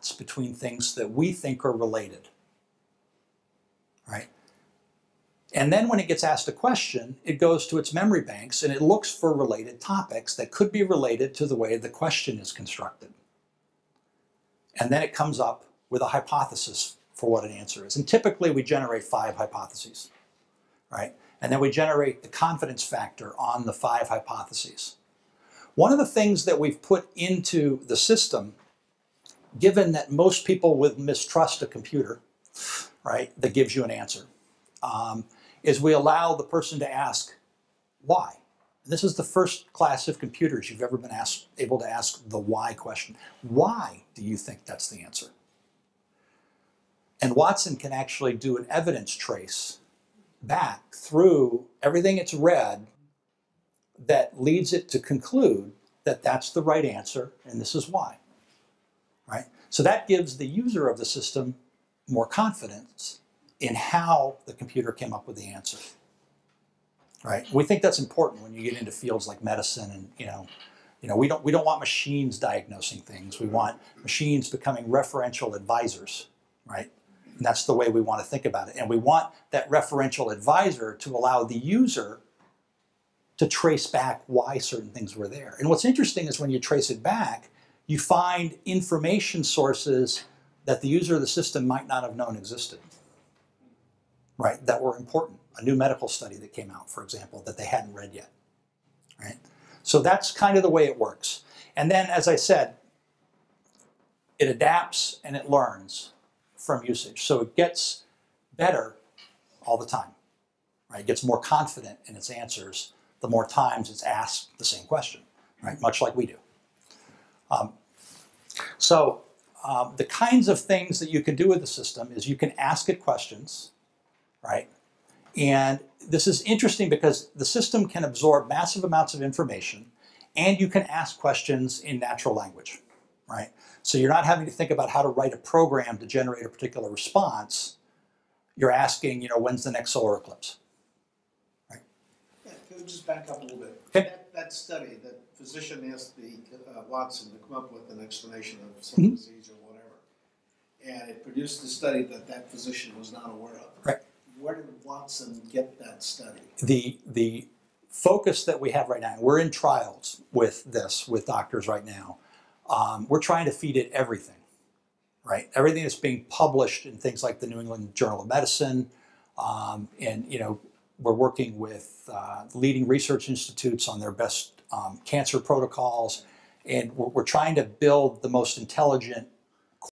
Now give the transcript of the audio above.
dots between things that we think are related, right? And then when it gets asked a question, it goes to its memory banks and it looks for related topics that could be related to the way the question is constructed. And then it comes up with a hypothesis for what an answer is. And typically we generate 5 hypotheses, right? And then we generate the confidence factor on the 5 hypotheses. One of the things that we've put into the system, given that most people would mistrust a computer, right, that gives you an answer, is we allow the person to ask why. And this is the first class of computers you've ever been able to ask the why question. Why do you think that's the answer? And Watson can actually do an evidence trace back through everything it's read that leads it to conclude that that's the right answer and this is why, right? So that gives the user of the system more confidence in how the computer came up with the answer, right? We think that's important when you get into fields like medicine, and we don't want machines diagnosing things. We want machines becoming referential advisors, right? And that's the way we want to think about it. And we want that referential advisor to allow the user to trace back why certain things were there. And what's interesting is when you trace it back, you find information sources that the user of the system might not have known existed, right? That were important. A new medical study that came out, for example, that they hadn't read yet, right? So that's kind of the way it works. And then, as I said, it adapts and it learns from usage. So it gets better all the time, right? It gets more confident in its answers the more times it's asked the same question, right? Much like we do. The kinds of things that you can do with the system is you can ask it questions, right? And this is interesting because the system can absorb massive amounts of information and you can ask questions in natural language, right? So you're not having to think about how to write a program to generate a particular response. You're asking, when's the next solar eclipse? Right? Yeah, can we just back up a little bit? Okay. That study, that physician asked the Watson to come up with an explanation of some disease or whatever, and it produced a study that physician was not aware of. Right. Where did Watson get that study? The focus that we have right now, and we're in trials with this, with doctors right now, we're trying to feed it everything, right? Everything that's being published in things like the New England Journal of Medicine, we're working with leading research institutes on their best cancer protocols, and we're trying to build the most intelligent